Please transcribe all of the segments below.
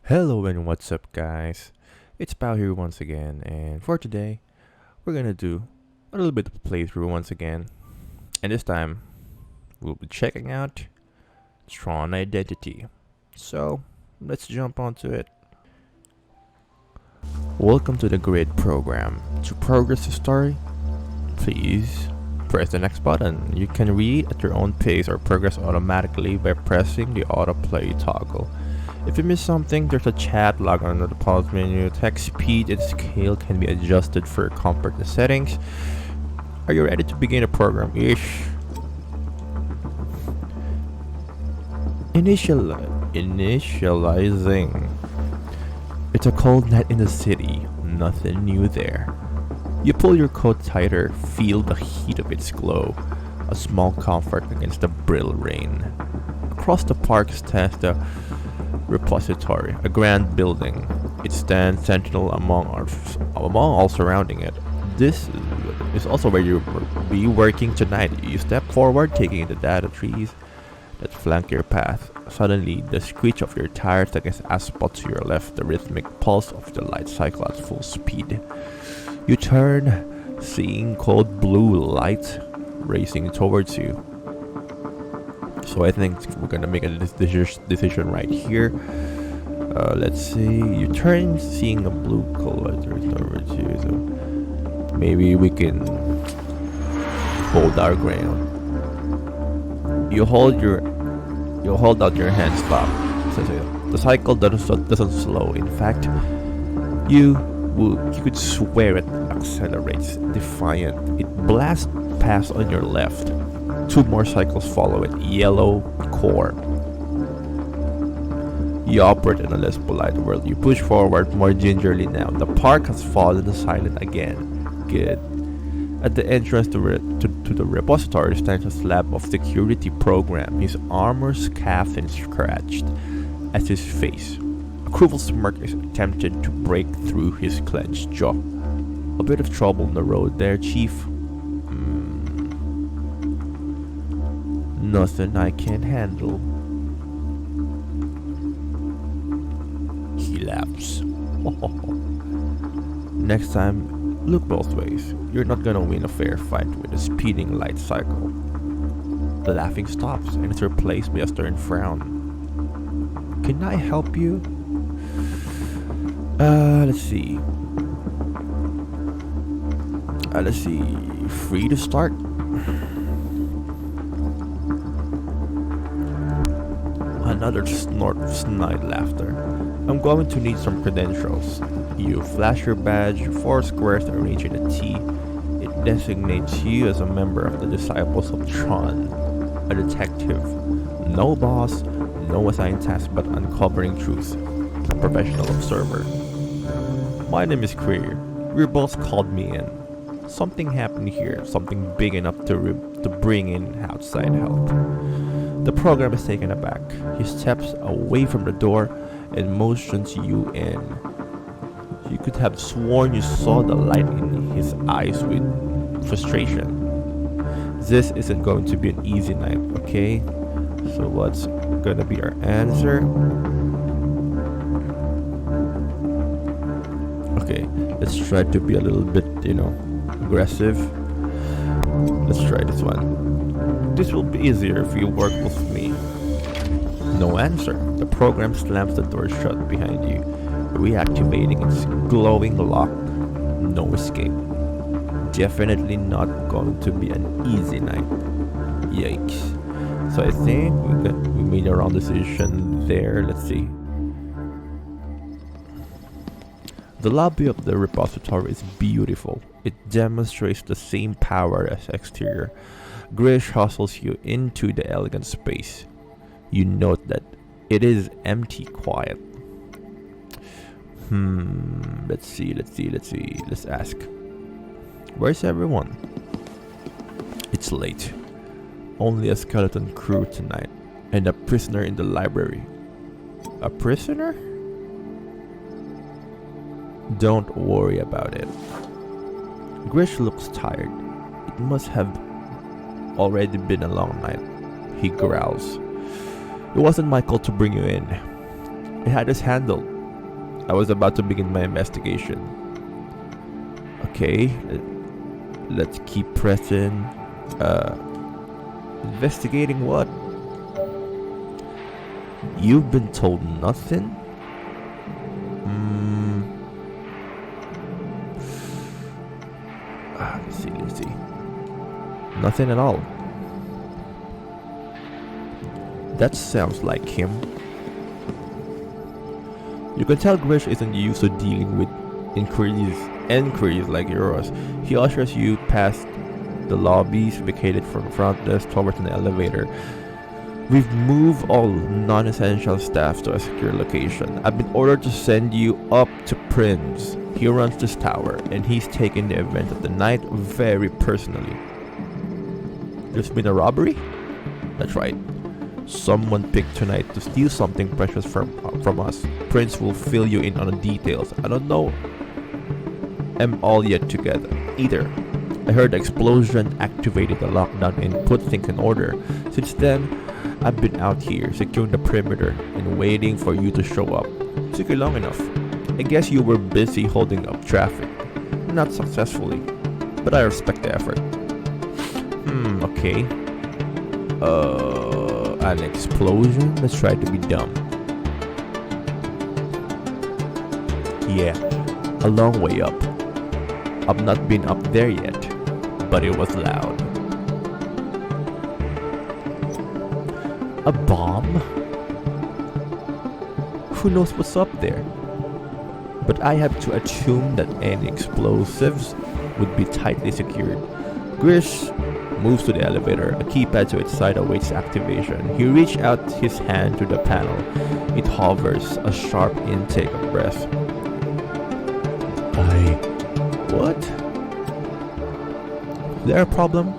Hello and what's up, guys? It's Pao here once again, and for today, we're gonna do a little bit of a playthrough once again. And this time, we'll be checking out Tron Identity. So, let's jump onto it. Welcome to the grid program. To progress the story, please press the next button. You can read at your own pace or progress automatically by pressing the autoplay toggle. If you miss something, there's a chat log under the pause menu. Text speed and scale can be adjusted for comfort and settings. Are you ready to begin the program? Initializing. It's a cold night in the city. Nothing new there. You pull your coat tighter, feel the heat of its glow. A small comfort against the brittle rain. Across the park stands the repository, a grand building. It stands sentinel among all surrounding it. This is also where you'll be working tonight. You step forward, taking in the data trees that flank your path. Suddenly, the screech of your tires against asphalt to your left, the rhythmic pulse of the light cycle at full speed. You turn, seeing cold blue light racing towards you. So I think we're gonna make a decision right here. Let's see. You turn, seeing a blue color towards you. So maybe we can hold our ground. You hold out your hand. Stop. So the cycle doesn't slow. In fact, you could swear it accelerates, defiant. It blasts past on your left. Two more cycles follow it. Yellow core. You operate in a less polite world. You push forward more gingerly now. The park has fallen silent again. Good. At the entrance to the repository stands a slab of security program. His armor scuffed and scratched as his face. A cruel smirk is attempted to break through his clenched jaw. A bit of trouble on the road there, Chief. Nothing I can't handle. He laughs. Next time, look both ways. You're not gonna win a fair fight with a speeding light cycle. The laughing stops and is replaced by a stern frown. Can I help you? Let's see. Free to start? Another snort of snide laughter. I'm going to need some credentials. You flash your badge, 4 squares arranged in a T. It designates you as a member of the Disciples of Tron, a detective. No boss, no assigned task, but uncovering truth. A professional observer. My name is Queer. Your boss called me in. Something happened here, something big enough to bring in outside help. The program is taken aback. He steps away from the door and motions you in. You could have sworn you saw the light in his eyes with frustration. This isn't going to be an easy night, okay? So what's gonna be our answer? Okay, let's try to be a little bit, aggressive. Let's try this one. This will be easier if you work with me. No answer. The program slams the door shut behind you, reactivating its glowing lock. No escape. Definitely not going to be an easy night. Yikes. So I think we made a wrong decision there. Let's see. The lobby of the repository is beautiful. It demonstrates the same power as exterior. Grish hustles you into the elegant space. You note that it is empty, quiet. Let's see. Let's ask. Where's everyone? It's late. Only a skeleton crew tonight, and a prisoner in the library. A prisoner? Don't worry about it. Grish looks tired. It must have already been a long night, he growls. It wasn't my call to bring you in. I had this handled. I was about to begin my investigation. Okay, let's keep pressing. Investigating what? You've been told nothing? Let's see. Nothing at all. That sounds like him. You can tell Grish isn't used to dealing with inquiries like yours. He ushers you past the lobbies vacated from front desk towards an elevator. We've moved all non-essential staff to a secure location. I've been ordered to send you up to Prince. He runs this tower, and he's taken the event of the night very personally. There's been a robbery? That's right. Someone picked tonight to steal something precious from us. Prince will fill you in on the details. I don't know am all yet together either. I heard the explosion activated the lockdown and put things in order. Since then, I've been out here securing the perimeter and waiting for you to show up. It took you long enough. I guess you were busy holding up traffic. Not successfully, but I respect the effort. Okay. An explosion? Let's try to be dumb. Yeah, a long way up. I've not been up there yet, but it was loud. A bomb? Who knows what's up there? But I have to assume that any explosives would be tightly secured. Grish moves to the elevator. A keypad to its side awaits activation. He reaches out his hand to the panel. It hovers, a sharp intake of breath. What? Is there a problem?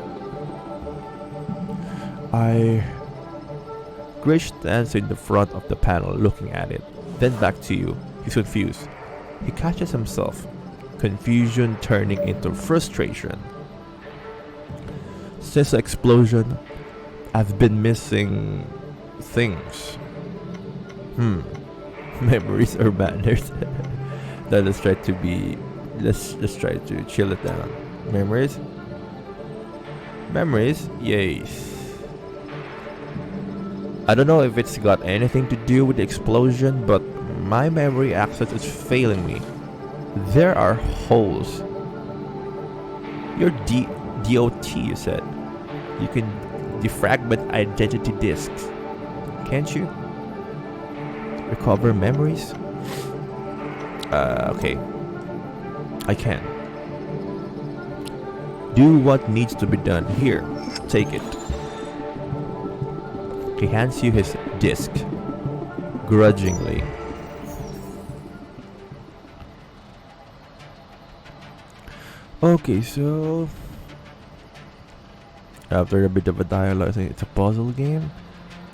Grish stands in the front of the panel looking at it, then back to you. He's confused. He catches himself, confusion turning into frustration. Since the explosion, I've been missing things. Memories or manners. Let's try to chill it down. Memories? Yes. I don't know if it's got anything to do with the explosion, but my memory access is failing me. There are holes. You're DOT, you said. You can defragment identity disks. Can't you? Recover memories? Okay. I can. Do what needs to be done. Here, take it. He hands you his disc, grudgingly. Okay, so after a bit of a dialogue, I think it's a puzzle game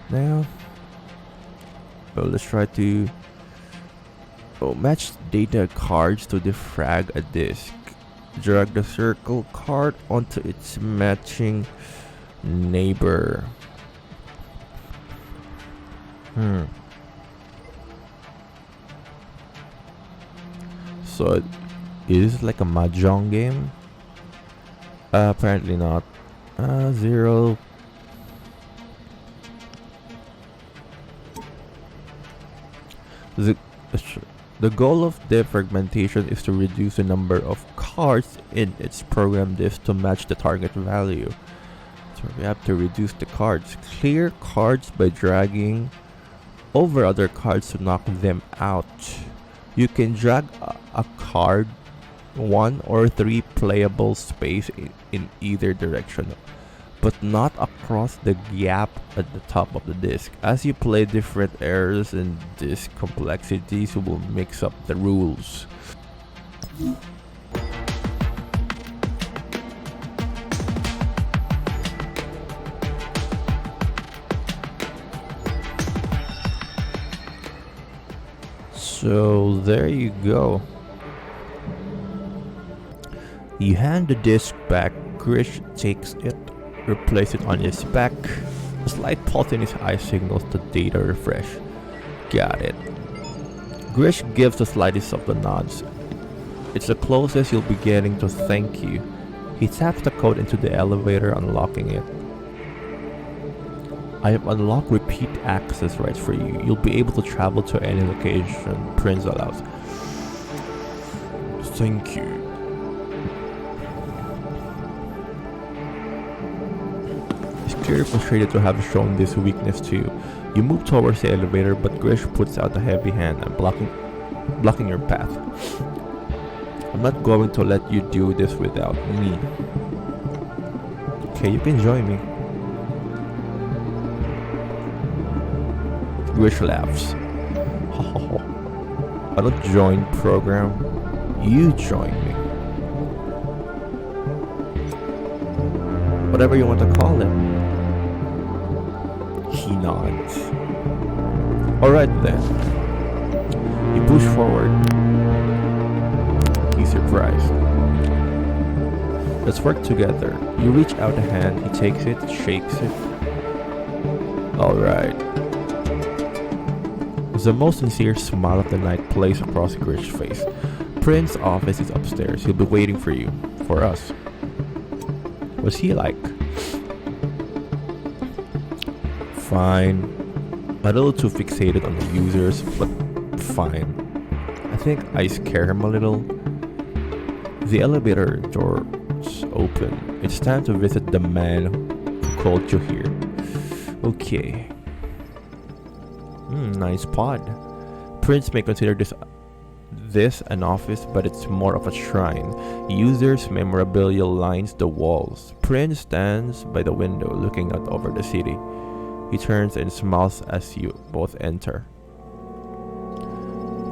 now. So let's try to match data cards to defrag a disk. Drag the circle card onto its matching neighbor. So is it like a mahjong game? Apparently not. 0. The goal of defragmentation is to reduce the number of cards in its program disk to match the target value. So we have to reduce the cards. Clear cards by dragging over other cards to knock them out. You can drag a card 1 or 3 playable space in either direction, but not across the gap at the top of the disk. As you play, different errors and disk complexities will mix up the rules. So there you go. You hand the disc back. Grish takes it, Replace it on his back. A slight pulse in his eye signals the data refresh. Got it. Grish gives the slightest of the nods. It's the closest you'll be getting to thank you. He taps the code into the elevator, unlocking it. I have unlocked repeat access rights for you. You'll be able to travel to any location Prince allows. Thank you. He's clearly frustrated to have shown this weakness to you. You move towards the elevator, but Grish puts out a heavy hand and blocking your path. I'm not going to let you do this without me. Okay, you can join me. Grish laughs. I don't join program. You join me. Whatever you want to call him. He nods. Alright then. You push forward. He's surprised. Let's work together. You reach out a hand, he takes it, shakes it. Alright. The most sincere smile of the night plays across Grish's face. Prince's office is upstairs. He'll be waiting for you. For us. What's he like? Fine. A little too fixated on the users, but fine. I think I scare him a little. The elevator doors open. It's time to visit the man who called you here. Okay. Nice pod. Prince may consider this an office, but it's more of a shrine. Users' memorabilia lines the walls. Prince stands by the window looking out over the city. He turns and smiles as you both enter.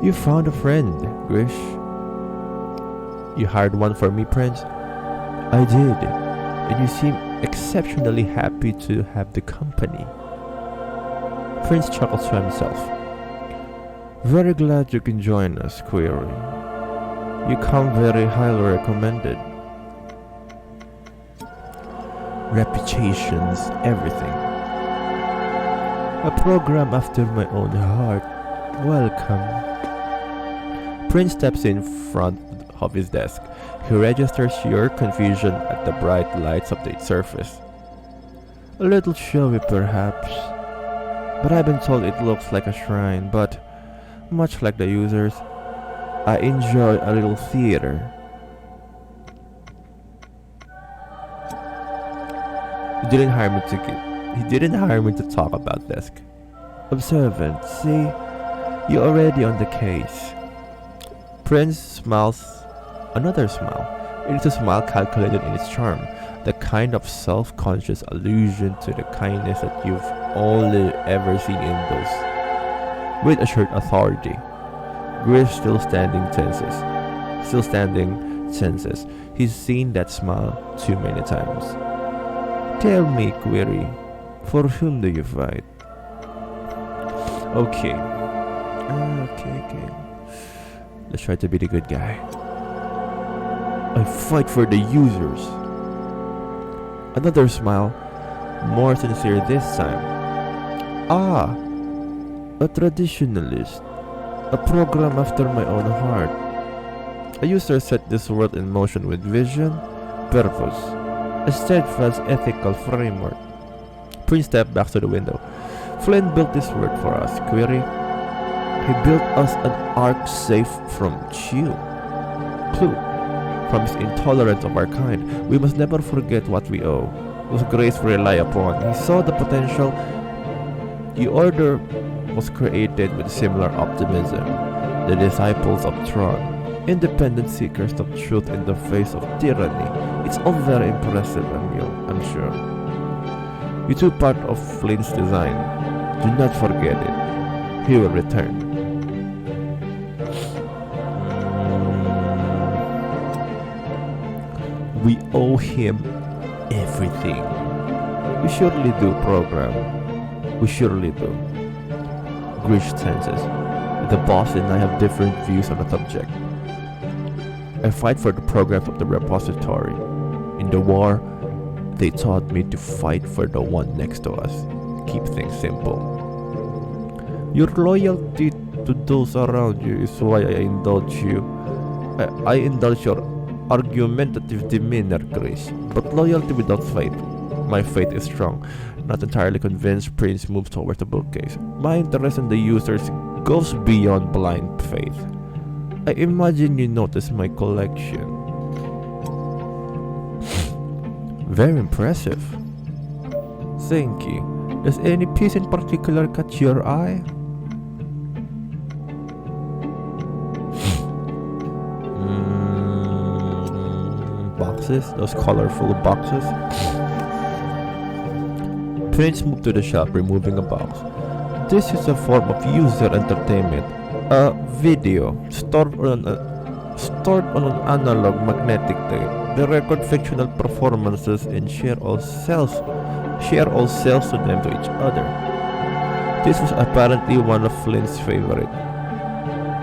You found a friend, Grish. You hired one for me, Prince? I did, and you seem exceptionally happy to have the company. Prince chuckles to himself. Very glad you can join us, Query. You come very highly recommended. Reputation's everything. A program after my own heart. Welcome. Prince steps in front of his desk. He registers your confusion at the bright lights of the surface. A little showy, perhaps, but I've been told it looks like a shrine, but much like the users, I enjoy a little theater. He didn't hire me to talk about desk. Observant, see? You're already on the case. Prince smiles another smile. It is a smile calculated in its charm, the kind of self-conscious allusion to the kindness that you've only ever seen in those with assured authority. Grish still standing tenses. He's seen that smile too many times. Tell me, Query, for whom do you fight? Okay. Let's try to be the good guy. I fight for the users. Another smile, more sincere this time. Ah, a traditionalist. A program after my own heart. A user set this world in motion with vision, purpose, a steadfast ethical framework. Prince stepped back to the window. Flynn built this world for us, Query. He built us an ark safe from Clue, from his intolerance of our kind. We must never forget what we owe, whose grace we rely upon. He saw the potential. The order was created with similar optimism. The disciples of Tron, independent seekers of truth in the face of tyranny. It's all very impressive, I'm sure. You took part of Flynn's design. Do not forget it. He will return. We owe him everything. We surely do, program. We surely do. Grish tenses. The boss and I have different views on the subject. I fight for the progress of the repository. In the war, They taught me to fight for the one next to us. Keep things simple. Your loyalty to those around you is why I indulge you. I indulge your argumentative demeanor, Grace. But loyalty without faith. My faith is strong. Not entirely convinced, Prince moves towards the bookcase. My interest in the users goes beyond blind faith. I imagine you notice my collection. Very impressive. Thank you. Does any piece in particular catch your eye? Boxes? Those colorful boxes? Prince moved to the shop, removing a box. This is a form of user entertainment. A video stored on an analog magnetic tape. They record fictional performances and share all sales to them to each other. This was apparently one of Flynn's favorite.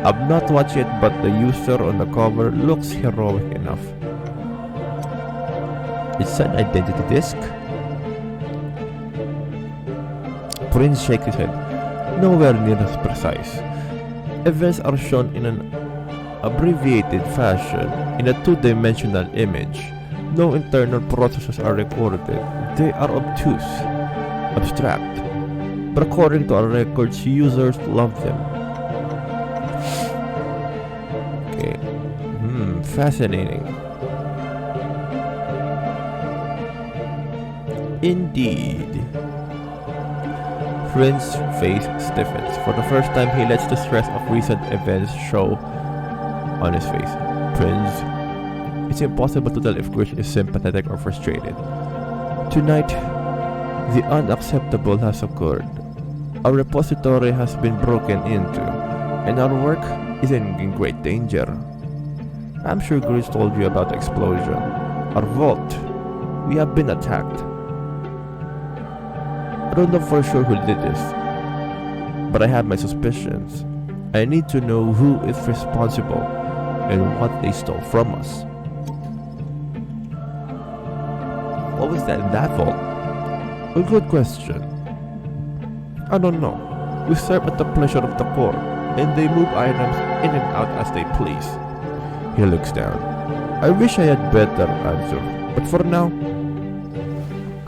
I've not watched it, but the user on the cover looks heroic enough. It's an identity disc? Prince shakes his head. Nowhere near as precise. Events are shown in an abbreviated fashion in a two-dimensional image. No internal processes are recorded. They are obtuse, abstract. But according to our records, users love them. Okay. Fascinating. Indeed. Prince's face stiffens. For the first time, he lets the stress of recent events show on his face. Prince, it's impossible to tell if Grish is sympathetic or frustrated. Tonight, the unacceptable has occurred. Our repository has been broken into, and our work is in great danger. I'm sure Grish told you about the explosion. Our vault. We have been attacked. I don't know for sure who did this, but I have my suspicions. I need to know who is responsible and what they stole from us. What was that in that vault? A good question. I don't know. We serve at the pleasure of the court, and they move items in and out as they please. He looks down. I wish I had better answer, but for now,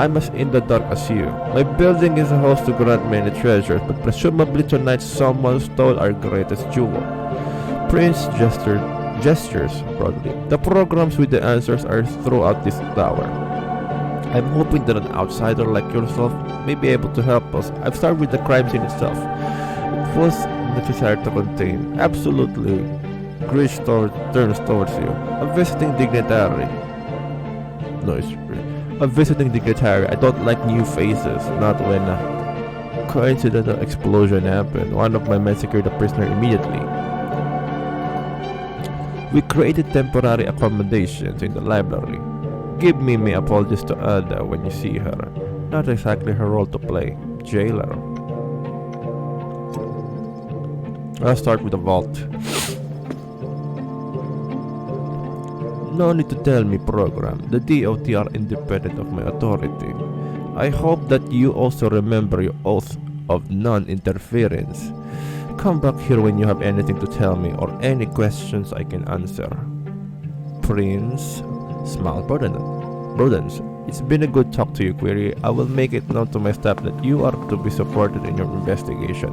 I'm as in the dark as you. My building is a host to grant many treasures, but presumably tonight someone stole our greatest jewel. Prince gestures broadly. The programs with the answers are throughout this tower. I'm hoping that an outsider like yourself may be able to help us. I've started with the crime scene itself. It was necessary to contain. Absolutely. Grish turns towards you. A visiting dignitary. No, it's a visiting dignitary. I don't like new faces. Not when a coincidental explosion happened. One of my men secured the prisoner immediately. We created temporary accommodations in the library. Give me my apologies to Ada when you see her. Not exactly her role to play. Jailer. I'll start with the vault. No need to tell me, program. The DOT are independent of my authority. I hope that you also remember your oath of non-interference. Come back here when you have anything to tell me or any questions I can answer. Prince smile broadens. It's been a good talk to you, Query. I will make it known to my staff that you are to be supported in your investigation.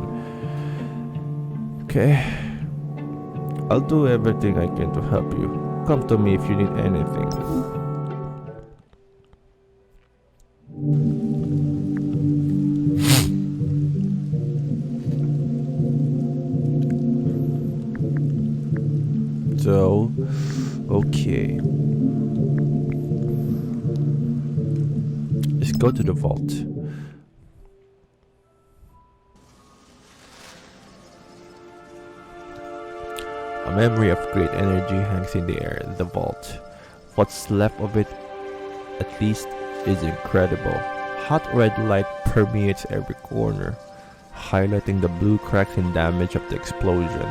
Okay. I'll do everything I can to help you. Come to me if you need anything. So, okay. Let's go to the vault. A memory of great energy hangs in the air. The vault. What's left of it, at least, is incredible. Hot red light permeates every corner, highlighting the blue cracks and damage of the explosion.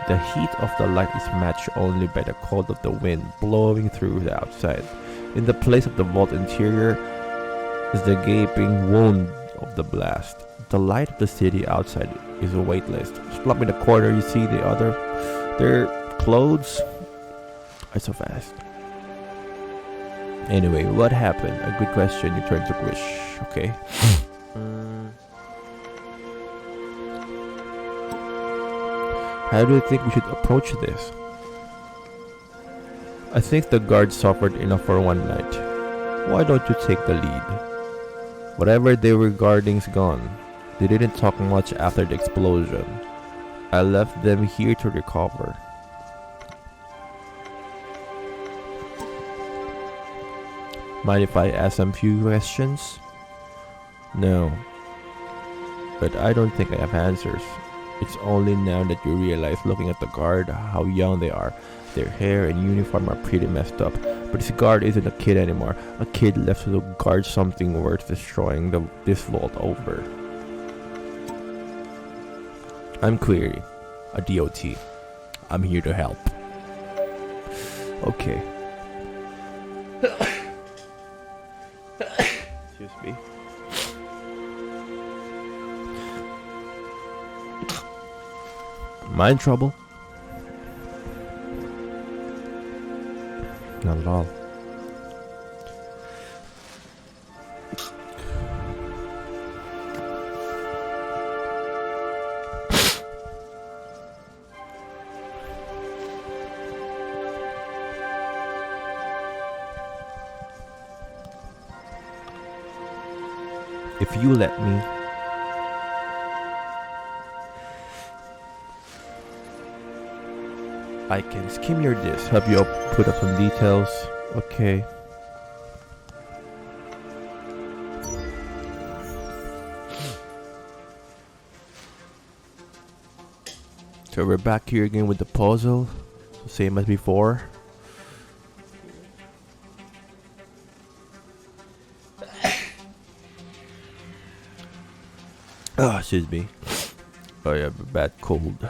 The heat of the light is matched only by the cold of the wind blowing through the outside. In the place of the vault interior, is the gaping wound of the blast. The light of the city outside is a weightless. Slump in the corner, you see their clothes are so fast. Anyway, what happened? A good question. You turn to Grish. Okay. How do you think we should approach this? I think the guards suffered enough for one night. Why don't you take the lead? Whatever they were guarding's gone. They didn't talk much after the explosion. I left them here to recover. Mind if I ask some few questions? No. But I don't think I have answers. It's only now that you realize, looking at the guard, how young they are. Their hair and uniform are pretty messed up. But this guard isn't a kid anymore. A kid left to guard something worth destroying this vault over. I'm Query, a DOT. I'm here to help. Okay. Excuse me. Mind trouble? Not at all. If you let me, I can skim your disc, help you put up some details. Okay. So we're back here again with the puzzle, same as before. Oh, excuse me. Oh, I have a bad cold.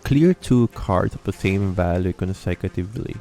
Clear 2 cards of the same value consecutively.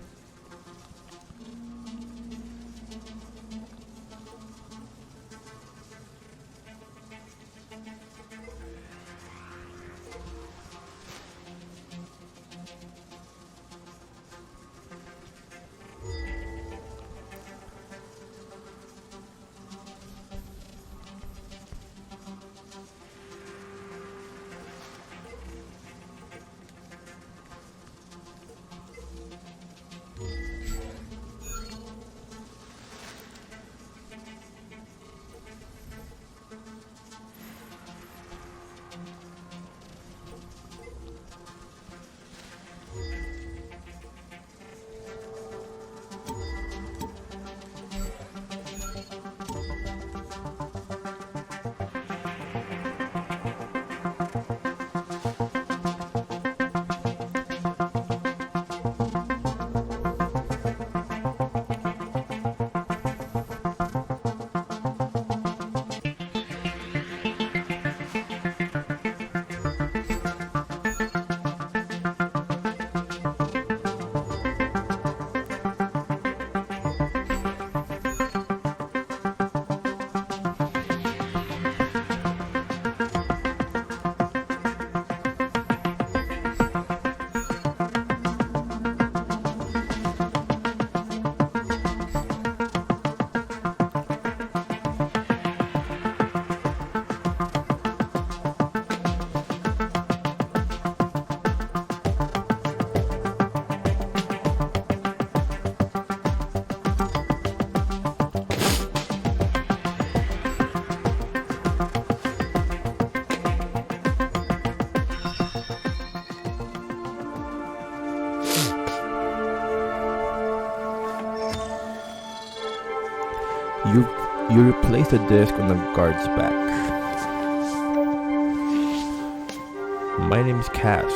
You replace the disc on the guard's back. My name's Cass.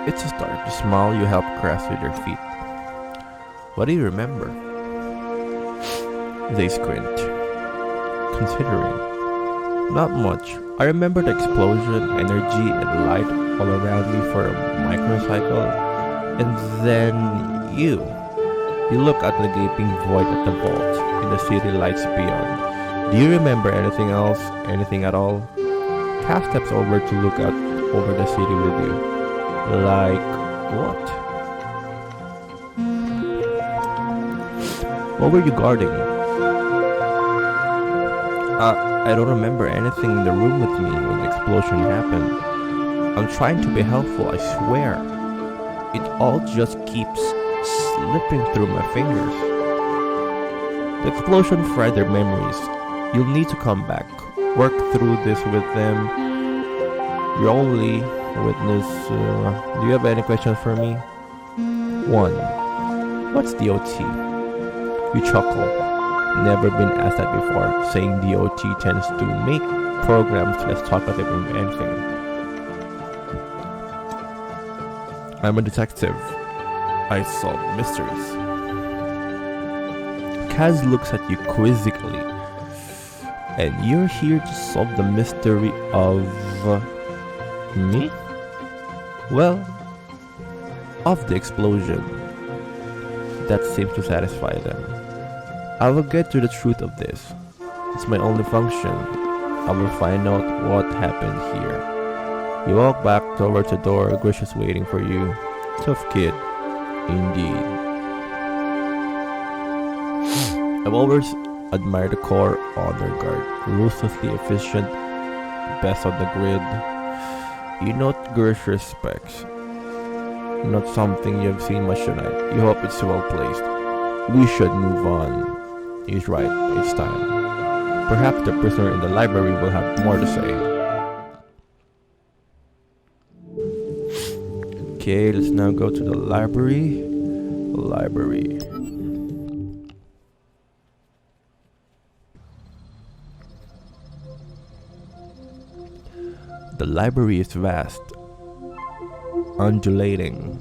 It's a start. The smile you help craft with your feet. What do you remember? They squint, considering. Not much. I remember the explosion, energy, and light all around me for a microcycle. And then you. You look at the gaping void at the vault and the city lights beyond. Do you remember anything else? Anything at all? Cass steps over to look out over the city with you. Like what? What were you guarding? I don't remember anything in the room with me when the explosion happened. I'm trying to be helpful, I swear. It all just keeps slipping through my fingers. The explosion fried their memories. You'll need to come back. Work through this with them. You're only witness. Do you have any questions for me? 1. What's DOT? You chuckle. Never been asked that before. Saying DOT tends to make programs less talkative than anything. I'm a detective. I solve mysteries. Kaz looks at you quizzically. And you're here to solve the mystery of me? Well, of the explosion. That seems to satisfy them. I will get to the truth of this. It's my only function. I will find out what happened here. You walk back towards the door. Grish is waiting for you. Tough kid. Indeed. I've always admired the core honor guard. Ruthlessly efficient. Best on the grid. You note Grish respects. Not something you've seen much tonight. You hope it's well placed. We should move on. He's right. It's time. Perhaps the prisoner in the library will have more to say. Okay, let's now go to the library. The library is vast, undulating.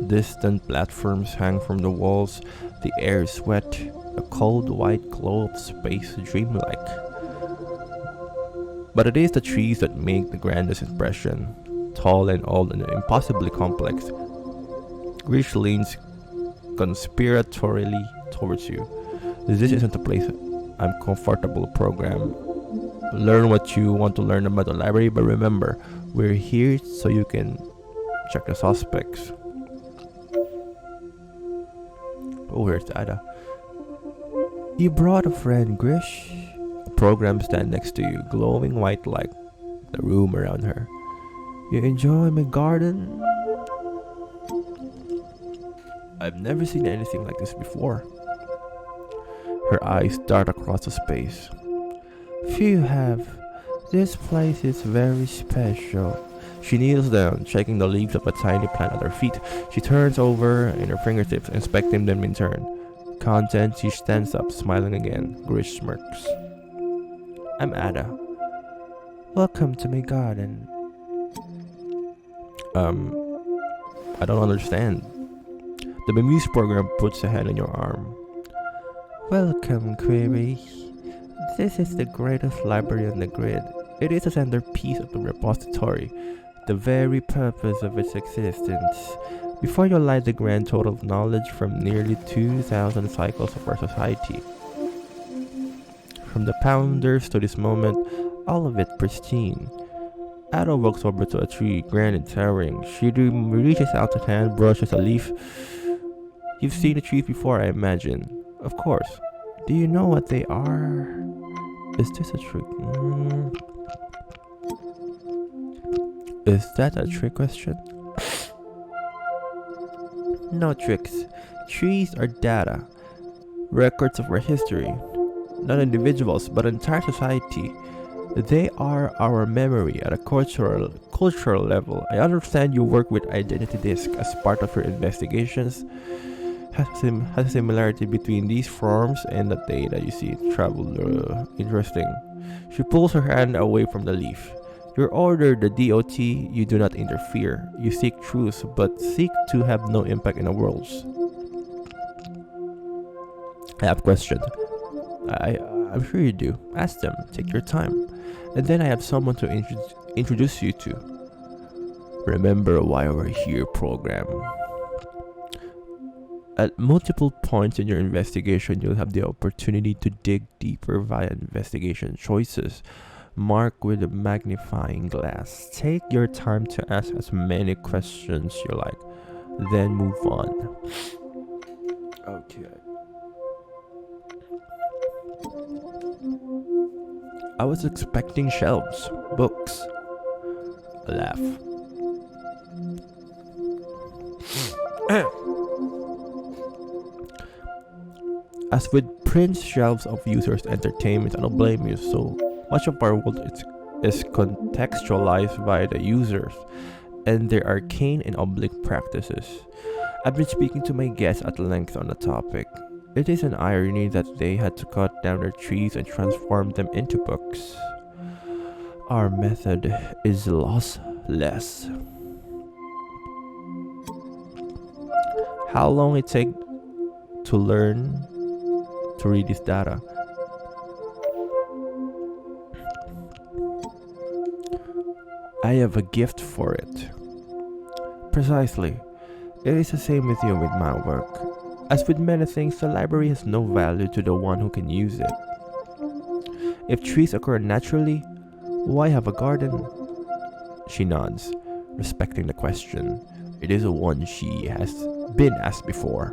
Distant platforms hang from the walls. The air is wet, a cold white glow of space dreamlike. But it is the trees that make the grandest impression. Tall and old and impossibly complex. Grish leans conspiratorially towards you. This isn't a place I'm comfortable program. Learn what you want to learn about the library, but remember, we're here so you can check the suspects. Oh, here's Ada. You brought a friend, Grish. A program stand next to you, glowing white like the room around her. You enjoy my garden? I've never seen anything like this before. Her eyes dart across the space. Few have. This place is very special. She kneels down, checking the leaves of a tiny plant at her feet. She turns over and her fingertips, inspecting them in turn. Content, she stands up, smiling again. Grish smirks. I'm Ada. Welcome to my garden. I don't understand. The Bemuse program puts a hand on your arm. Welcome, Query. This is the greatest library on the grid. It is a centerpiece of the repository, the very purpose of its existence. Before you lie the grand total of knowledge from nearly 2,000 cycles of our society. From the Pounders to this moment, all of it pristine. Ada walks over to a tree, grand and towering. She reaches out her hand, brushes a leaf. You've seen the trees before, I imagine. Of course. Do you know what they are? Is this a trick? Is that a trick question? No tricks. Trees are data. Records of our history. Not individuals, but entire society. They are our memory at a cultural level. I understand you work with Identity Disk as part of your investigations. Has a similarity between these forms and the data you see travel. Interesting. She pulls her hand away from the leaf. Your order, the DOT, you do not interfere. You seek truth, but seek to have no impact in the worlds. I have questions. I'm sure you do. Ask them. Take your time. And then I have someone to introduce you to. Remember why we're here program. At multiple points in your investigation, you'll have the opportunity to dig deeper via investigation choices. Mark with a magnifying glass. Take your time to ask as many questions you like. Then move on. Okay. I was expecting shelves, books. A laugh. As with prints, shelves of users' entertainment, I don't blame you. So much of our world is contextualized by the users and their arcane and oblique practices. I've been speaking to my guests at length on the topic. It is an irony that they had to cut down their trees and transform them into books. Our method is lossless. How long it take to learn to read this data? I have a gift for it. Precisely. It is the same with you with my work. As with many things, the library has no value to the one who can use it. If trees occur naturally, why have a garden? She nods, respecting the question. It is one she has been asked before.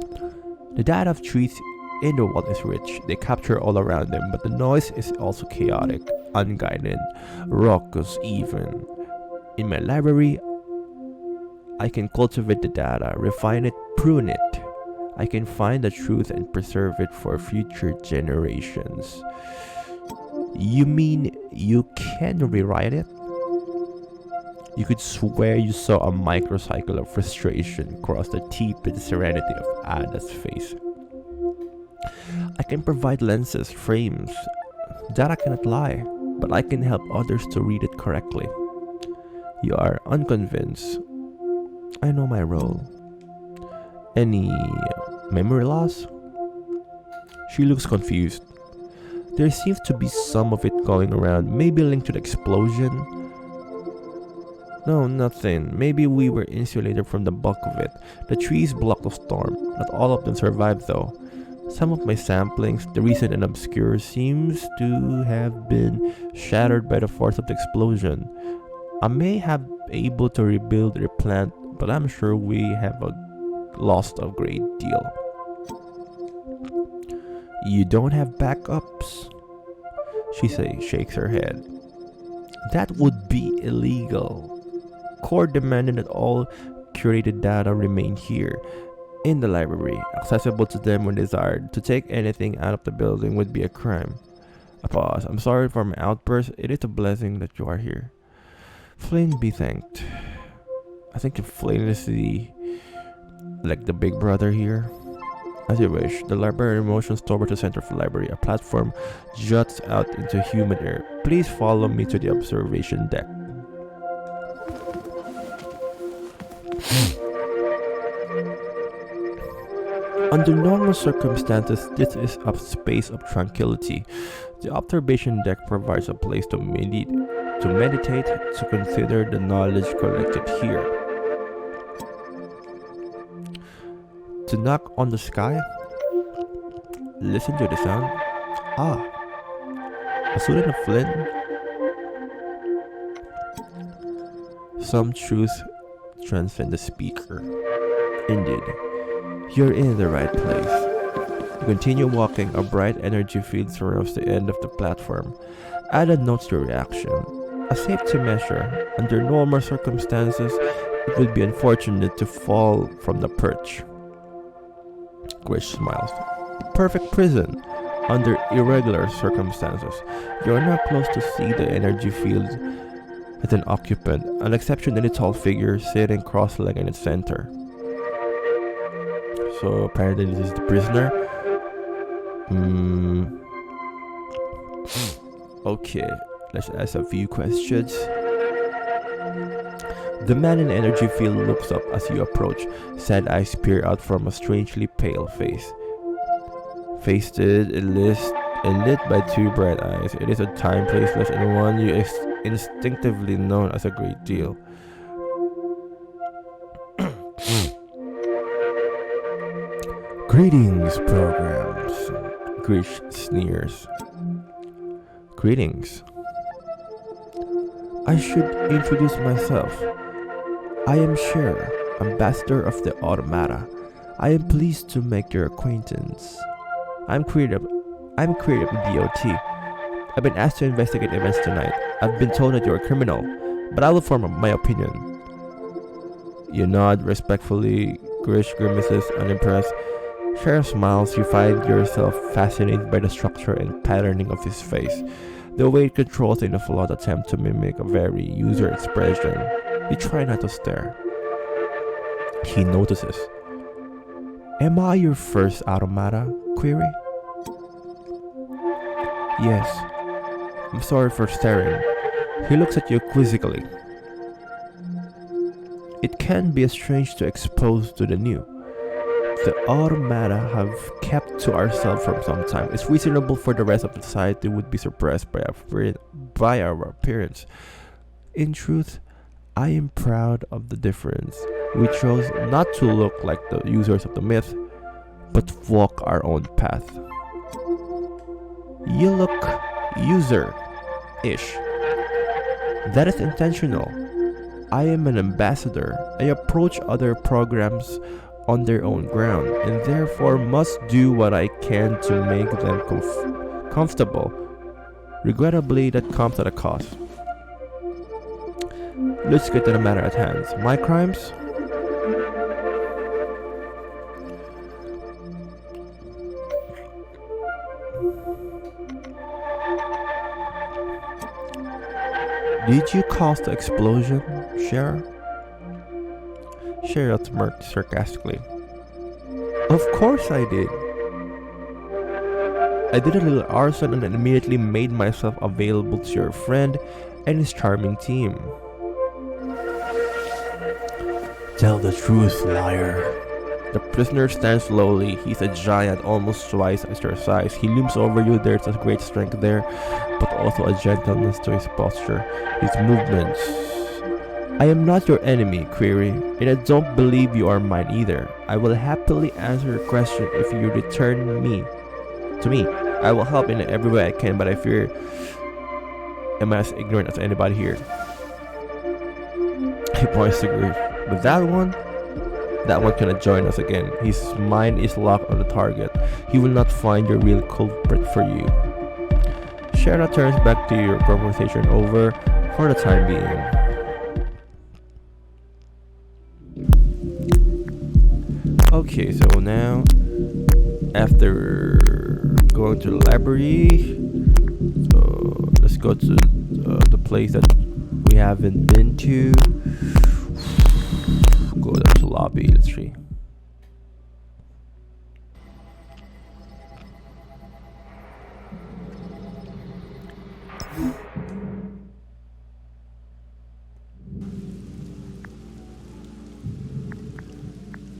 The data of trees in the world is rich. They capture all around them, but the noise is also chaotic, unguided, raucous even. In my library, I can cultivate the data, refine it, prune it. I can find the truth and preserve it for future generations. You mean you can rewrite it? You could swear you saw a microcycle of frustration cross the tepid serenity of Ada's face. I can provide lenses, frames. Data cannot lie, but I can help others to read it correctly. You are unconvinced. I know my role. Any memory loss? She looks confused. There seems to be some of it going around, maybe linked to the explosion. No, nothing. Maybe we were insulated from the bulk of it. The trees blocked the storm. Not all of them survived though. Some of my samplings, the recent and obscure, seems to have been shattered by the force of the explosion. I may have able to rebuild, replant, but I'm sure we have lost a great deal. You don't have backups? She shakes her head. That would be illegal. Core demanded that all curated data remain here in the library, accessible to them when desired. To take anything out of the building would be a crime. A pause. I'm sorry for my outburst. It is a blessing that you are here. Flynn be thanked. I think Flynn is the big brother here. As you wish. The library motions toward the center of the library. A platform juts out into human air. Please follow me to the observation deck. Under normal circumstances, this is a space of tranquility. The observation deck provides a place to meditate, to consider the knowledge collected here. To knock on the sky, listen to the sound. Ah, a student of Flynn. Some truths transcend the speaker. Indeed, you're in the right place. You continue walking. A bright energy field surrounds the end of the platform. Ada notes your reaction. A safety measure. Under normal circumstances, it would be unfortunate to fall from the perch. Grish smiles. Perfect prison. Under irregular circumstances, you are not close to see the energy field as an occupant, an exceptionally tall figure sitting cross-legged in its center. So apparently this is the prisoner. Okay, let's ask a few questions. The man in the energy field looks up as you approach. Sad eyes peer out from a strangely pale face. Fasted, lit by two bright eyes. It is a time, placeless, and one you instinctively know as a great deal. Greetings, programs. Grish sneers. Greetings. I should introduce myself. I am Cher, ambassador of the Automata. I am pleased to make your acquaintance. I'm creative with DOT. I've been asked to investigate events tonight. I've been told that you're a criminal, but I will form my opinion. You nod respectfully. Grish grimaces, unimpressed. Cher smiles. You find yourself fascinated by the structure and patterning of his face. The way it controls in a flawed attempt to mimic a very user expression. You try not to stare. He notices. Am I your first automata? Query. Yes. I'm sorry for staring. He looks at you quizzically. It can be strange to expose to the new. The automata have kept to ourselves for some time. It's reasonable for the rest of the society would be surprised by our appearance. In truth, I am proud of the difference. We chose not to look like the users of the myth, but walk our own path. You look user-ish. That is intentional. I am an ambassador. I approach other programs on their own ground, and therefore must do what I can to make them comfortable. Regrettably, that comes at a cost. Let's get to the matter at hand. My crimes? Did you cause the explosion, Cher? Cher smirked sarcastically. Of course I did. I did a little arson and immediately made myself available to your friend and his charming team. Tell the truth, liar. The prisoner stands slowly. He's a giant, almost twice as your size. He looms over you. There's a great strength there, but also a gentleness to his posture, his movements. I am not your enemy, Query, and I don't believe you are mine either. I will happily answer your question if you return to me. I will help in every way I can, but I fear am as ignorant as anybody here. He points to Grish. But that one cannot join us again. His mind is locked on the target. He will not find your real culprit for you. Shara turns back to your conversation over for the time being. Okay, so now, after going to the library, so let's go to the place that we haven't been to. Go down to the lobby, let's see.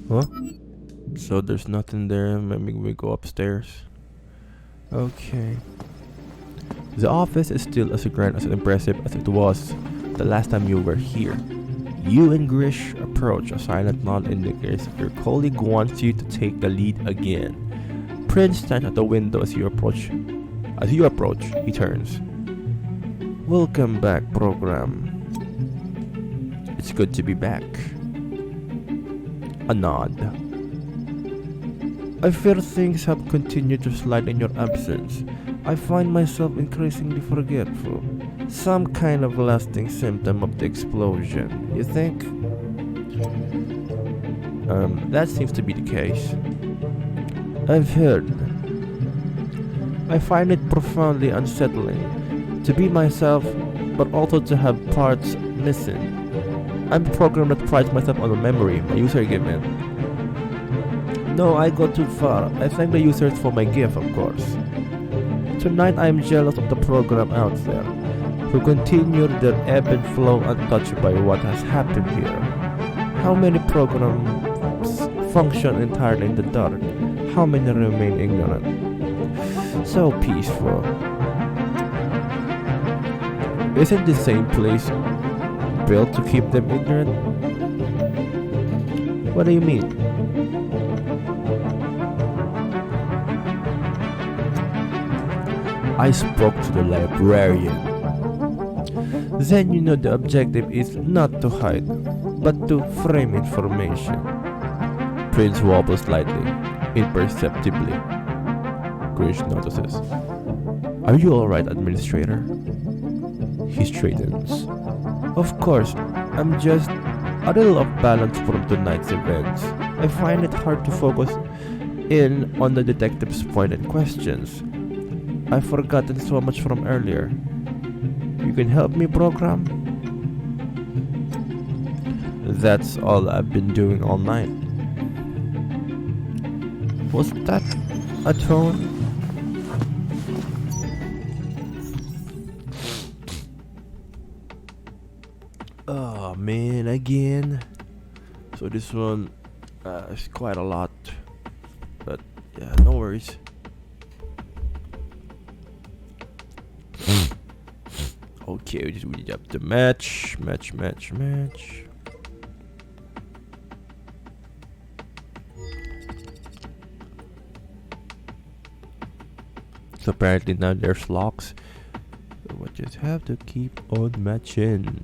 Huh? So there's nothing there. Maybe we go upstairs. Okay. The office is still as grand as impressive as it was the last time you were here. You and Grish approach. A silent nod indicates that your colleague wants you to take the lead again. Prince stands at the window as you approach. As you approach, he turns. Welcome back, program. It's good to be back. A nod. I fear things have continued to slide in your absence. I find myself increasingly forgetful. Some kind of lasting symptom of the explosion, you think? That seems to be the case. I've heard. I find it profoundly unsettling to be myself, but also to have parts missing. I'm a program that prides myself on the memory my user given. No, I go too far. I thank the users for my gift, of course. Tonight I am jealous of the program out there. who continue their ebb and flow untouched by what has happened here. How many programs function entirely in the dark? How many remain ignorant? So peaceful. Isn't the same place built to keep them ignorant? What do you mean? I spoke to the librarian. Then you know the objective is not to hide, but to frame information. Prince wobbles slightly, imperceptibly. Grish notices. Are you alright, Administrator? He straightens. Of course, I'm just a little off balance from tonight's events. I find it hard to focus in on the detective's pointed questions. I've forgotten so much from earlier. You can help me, program? That's all I've been doing all night. Was that a Tron? Oh man, again. So this one is quite a lot. But yeah, no worries. Okay, we have the match. So apparently now there's locks. So we just have to keep on matching.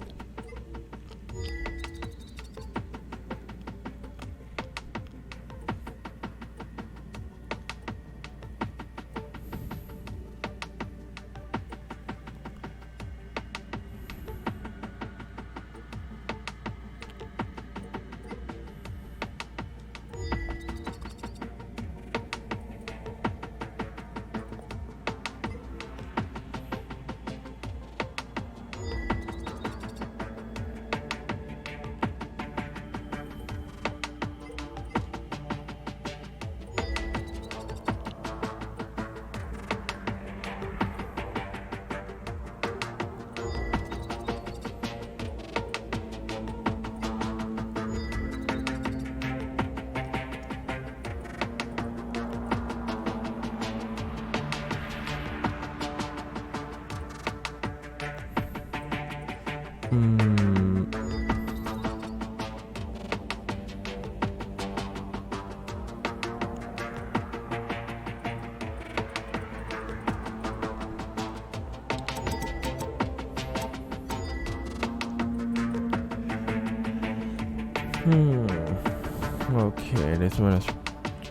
Okay, this one is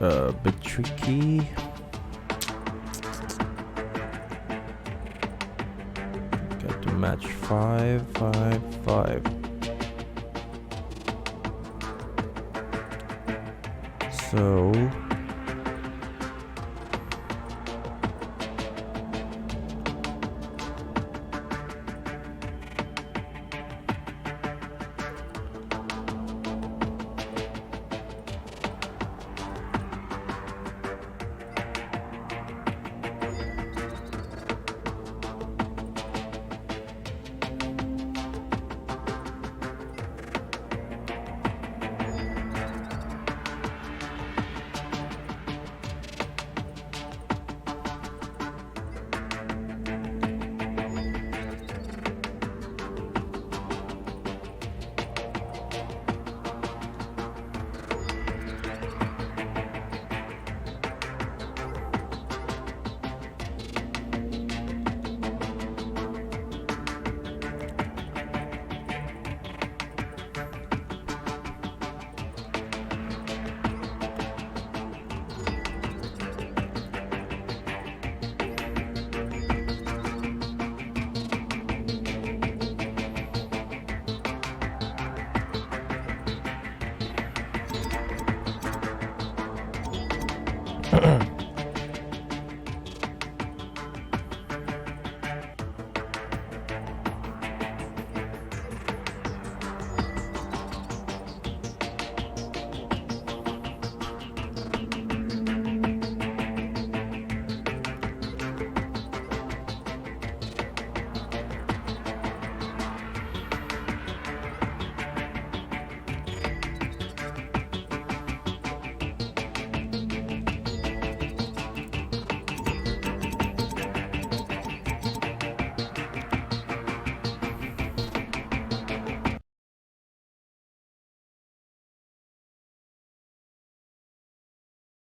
a bit tricky. Got to match 5, 5, 5. So